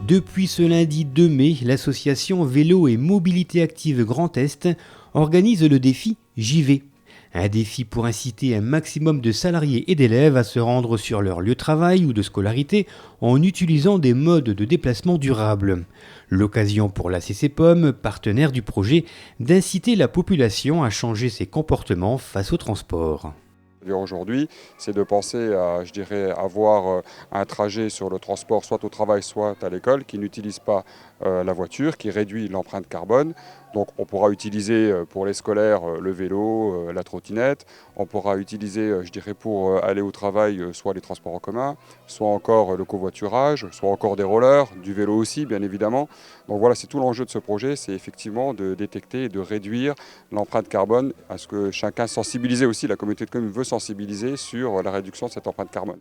Depuis ce lundi 2 mai, l'association Vélo et Mobilité Active Grand Est organise le défi JV. Un défi pour inciter un maximum de salariés et d'élèves à se rendre sur leur lieu de travail ou de scolarité en utilisant des modes de déplacement durables. L'occasion pour la CCPOM, partenaire du projet, d'inciter la population à changer ses comportements face au transport. Aujourd'hui, c'est de penser à, avoir un trajet sur le transport, soit au travail, soit à l'école, qui n'utilise pas la voiture, qui réduit l'empreinte carbone. Donc on pourra utiliser pour les scolaires le vélo, la trottinette. On pourra utiliser, pour aller au travail, soit les transports en commun, soit encore le covoiturage, soit encore des rollers, du vélo aussi, bien évidemment. Donc voilà, c'est tout l'enjeu de ce projet, c'est effectivement de détecter et de réduire l'empreinte carbone, à ce que chacun sensibiliser aussi, la communauté de communes veut sensibiliser sur la réduction de cette empreinte carbone.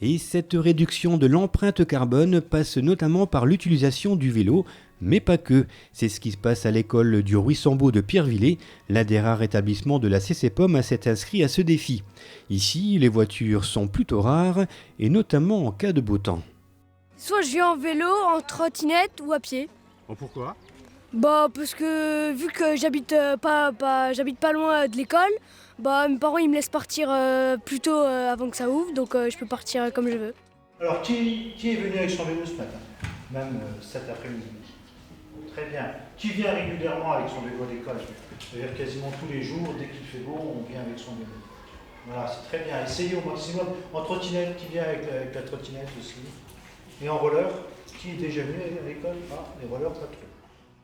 Et cette réduction de l'empreinte carbone passe notamment par l'utilisation du vélo, mais pas que. C'est ce qui se passe à l'école du Ruissambault de Pierrevillers, l'un des rares établissements de la CCPOM à s'être inscrit à ce défi. Ici, les voitures sont plutôt rares, et notamment en cas de beau temps. Soit je viens en vélo, en trottinette ou à pied. Oh, pourquoi ? Parce que vu que j'habite pas loin de l'école, mes parents ils me laissent partir plus tôt avant que ça ouvre, donc je peux partir comme je veux. Alors qui est venu avec son vélo ce matin? Même cet après-midi. Très bien. Qui vient régulièrement avec son vélo à l'école? C'est-à-dire quasiment tous les jours, dès qu'il fait beau, on vient avec son vélo. Voilà, c'est très bien. Essayez au maximum. En trottinette, qui vient avec la trottinette aussi. Et en roller, qui est déjà venu à l'école? Les rollers, pas trop.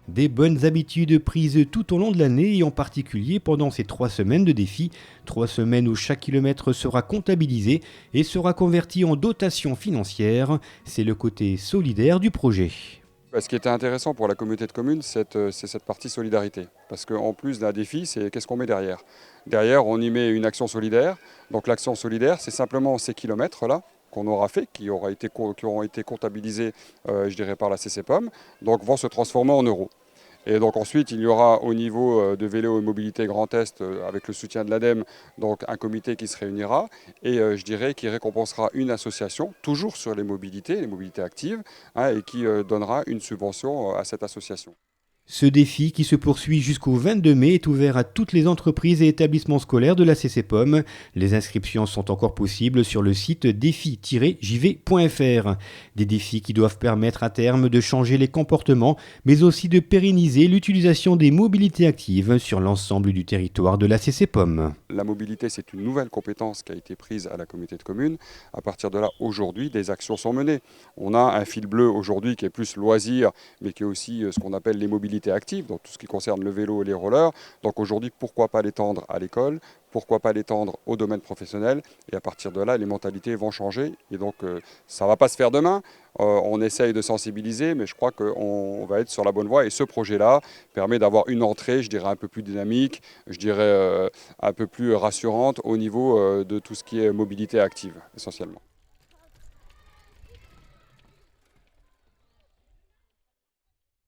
Des bonnes habitudes prises tout au long de l'année et en particulier pendant ces 3 semaines de défi. 3 semaines où chaque kilomètre sera comptabilisé et sera converti en dotation financière. C'est le côté solidaire du projet. Ce qui était intéressant pour la communauté de communes, c'est cette partie solidarité. Parce qu'en plus d'un défi, c'est qu'est-ce qu'on met derrière. Derrière, on y met une action solidaire. Donc l'action solidaire, c'est simplement ces kilomètres-là qu'on aura fait, qui auront été comptabilisés par la CCPOM, donc vont se transformer en euros. Et donc ensuite, il y aura au niveau de Vélo et Mobilité Grand Est, avec le soutien de l'ADEME, donc un comité qui se réunira et qui récompensera une association, toujours sur les mobilités actives, et qui donnera une subvention à cette association. Ce défi, qui se poursuit jusqu'au 22 mai, est ouvert à toutes les entreprises et établissements scolaires de la CCPOM. Les inscriptions sont encore possibles sur le site défi-jv.fr. Des défis qui doivent permettre à terme de changer les comportements, mais aussi de pérenniser l'utilisation des mobilités actives sur l'ensemble du territoire de la CCPOM. La mobilité, c'est une nouvelle compétence qui a été prise à la communauté de communes. À partir de là, aujourd'hui, des actions sont menées. On a un fil bleu aujourd'hui qui est plus loisir, mais qui est aussi ce qu'on appelle les mobilités actives, donc tout ce qui concerne le vélo et les rollers. Donc aujourd'hui, pourquoi pas l'étendre à l'école, pourquoi pas l'étendre au domaine professionnel, et à partir de là, les mentalités vont changer. Et donc ça ne va pas se faire demain. On essaye de sensibiliser, mais je crois qu'on va être sur la bonne voie. Et ce projet-là permet d'avoir une entrée, un peu plus dynamique, un peu plus rassurante au niveau de tout ce qui est mobilité active, essentiellement.